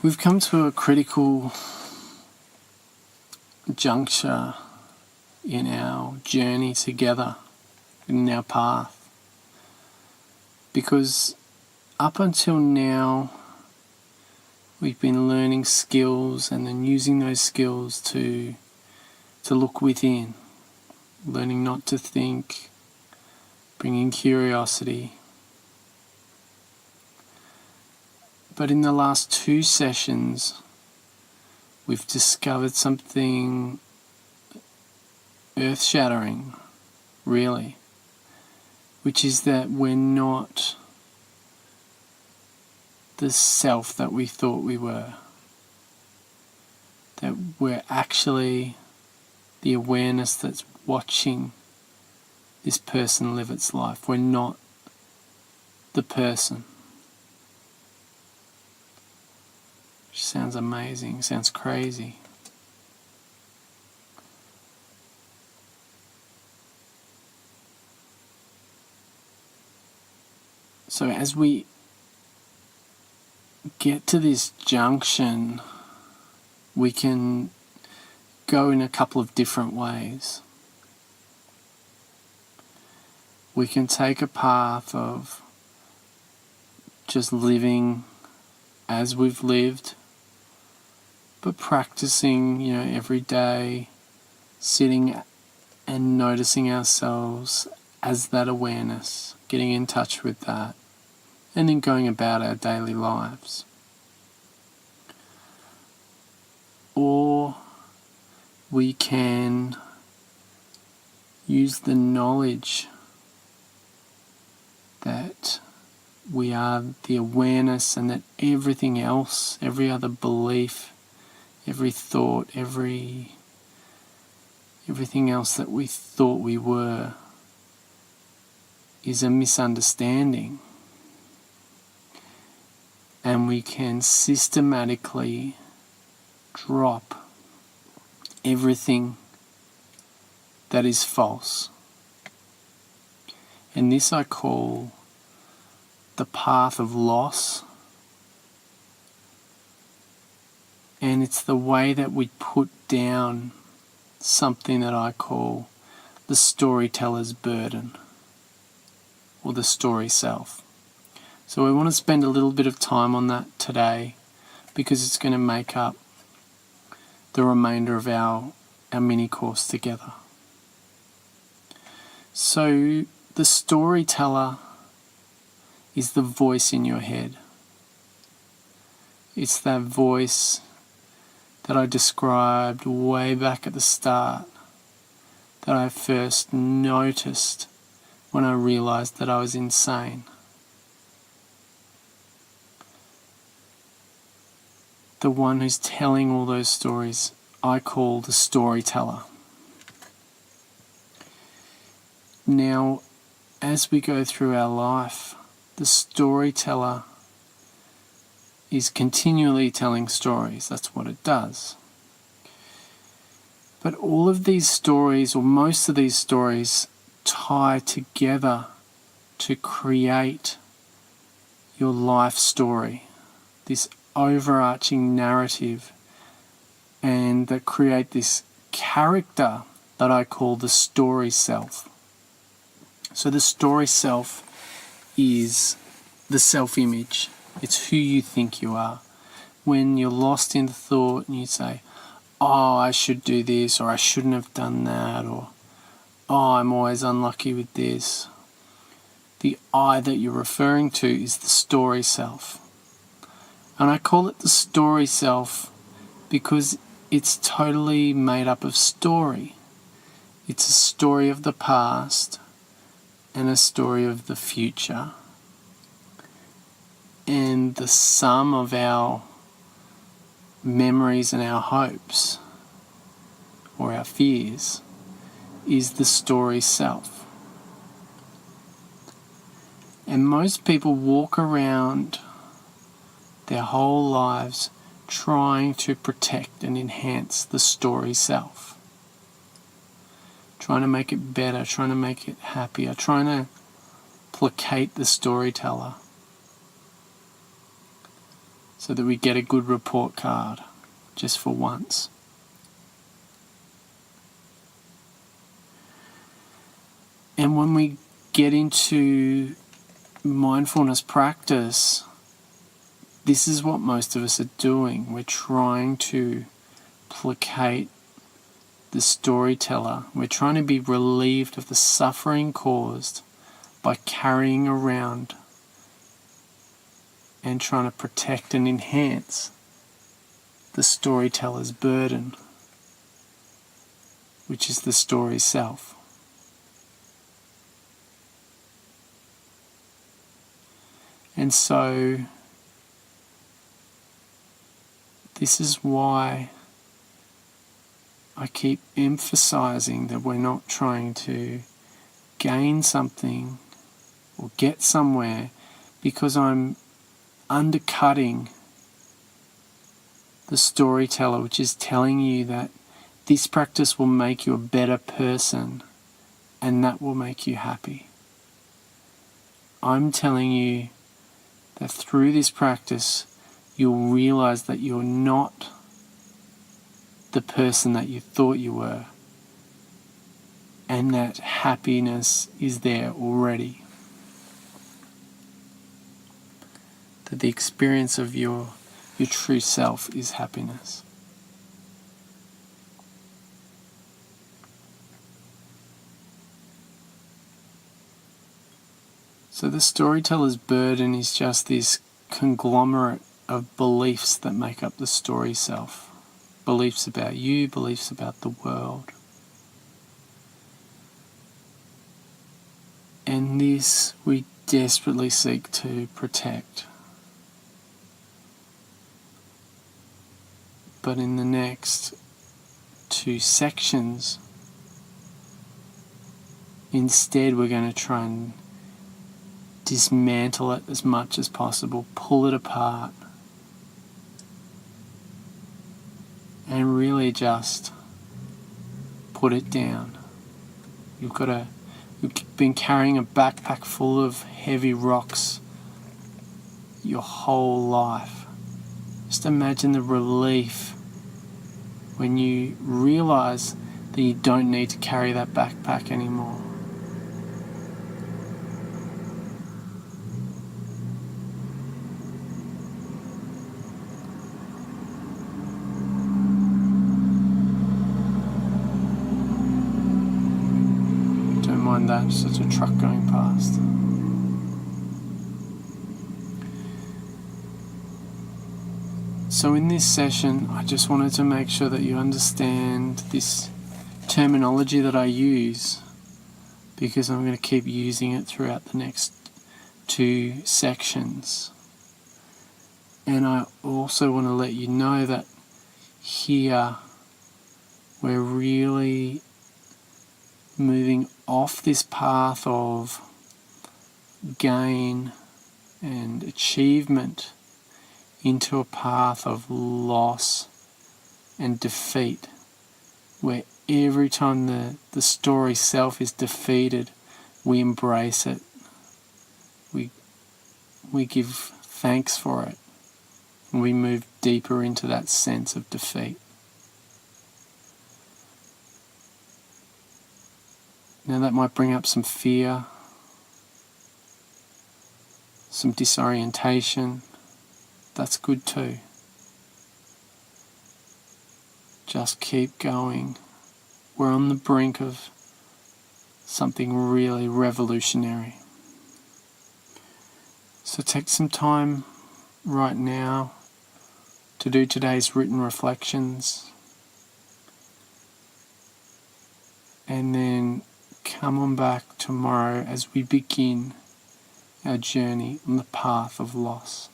We've come to a critical juncture in our journey together, in our path. Because up until now, we've been learning skills and then using those skills to look within, learning not to think, bringing curiosity. But in the last 2 sessions, we've discovered something earth-shattering, really, which is that we're not the self that we thought we were. That we're actually the awareness that's watching this person live its life. We're not the person. Which sounds amazing, sounds crazy. So as we get to this junction, we can go in a couple of different ways. We can take a path of just living as we've lived, but practicing, every day, sitting and noticing ourselves as that awareness, getting in touch with that, and then going about our daily lives. Or we can use the knowledge that we are the awareness and that everything else, every other belief, every thought, everything else that we thought we were is a misunderstanding. And we can systematically drop everything that is false. And this I call the path of loss. And it's the way that we put down something that I call the Storyteller's Burden, or the story self. So we want to spend a little bit of time on that today, because it's going to make up the remainder of our mini course together. So the storyteller is the voice in your head. It's that voice that I described way back at the start, that I first noticed when I realized that I was insane. The one who's telling all those stories, I call the storyteller. Now, as we go through our life, the storyteller is continually telling stories. That's what it does. But all of these stories, or most of these stories, tie together to create your life story, this overarching narrative, and that create this character that I call the story self. So the story self is the self-image. It's who you think you are. When you're lost in thought and you say, oh, I should do this, or I shouldn't have done that, or oh, I'm always unlucky with this. The I that you're referring to is the story self. And I call it the story self because it's totally made up of story. It's a story of the past and a story of the future. And the sum of our memories and our hopes, or our fears, is the story self. And most people walk around their whole lives trying to protect and enhance the story self. Trying to make it better, trying to make it happier, trying to placate the storyteller. so that we get a good report card just for once. And when we get into mindfulness practice, this is what most of us are doing. We're trying to placate the storyteller. We're trying to be relieved of the suffering caused by carrying around and trying to protect and enhance the storyteller's burden, which is the story self. And so this is why I keep emphasizing that we're not trying to gain something or get somewhere, because I'm undercutting the storyteller, which is telling you that this practice will make you a better person and that will make you happy. I'm telling you that through this practice, you'll realize that you're not the person that you thought you were, and that happiness is there already. That the experience of your true self is happiness. So the storyteller's burden is just this conglomerate of beliefs that make up the story self. Beliefs about you, beliefs about the world. And this we desperately seek to protect. But in the next 2 sections, instead we're going to try and dismantle it as much as possible, pull it apart, and really just put it down. You've been carrying a backpack full of heavy rocks your whole life. Just imagine the relief when you realize that you don't need to carry that backpack anymore. That such a truck going past. So in this session, I just wanted to make sure that you understand this terminology that I use, because I'm going to keep using it throughout the next 2 sections. And I also want to let you know that here we're really moving off this path of gain and achievement into a path of loss and defeat, where every time the story self is defeated, we embrace it. We give thanks for it, and we move deeper into that sense of defeat. Now that might bring up some fear, some disorientation. That's good too. Just keep going. We're on the brink of something really revolutionary. So take some time right now to do today's written reflections, and then come on back tomorrow as we begin our journey on the path of loss.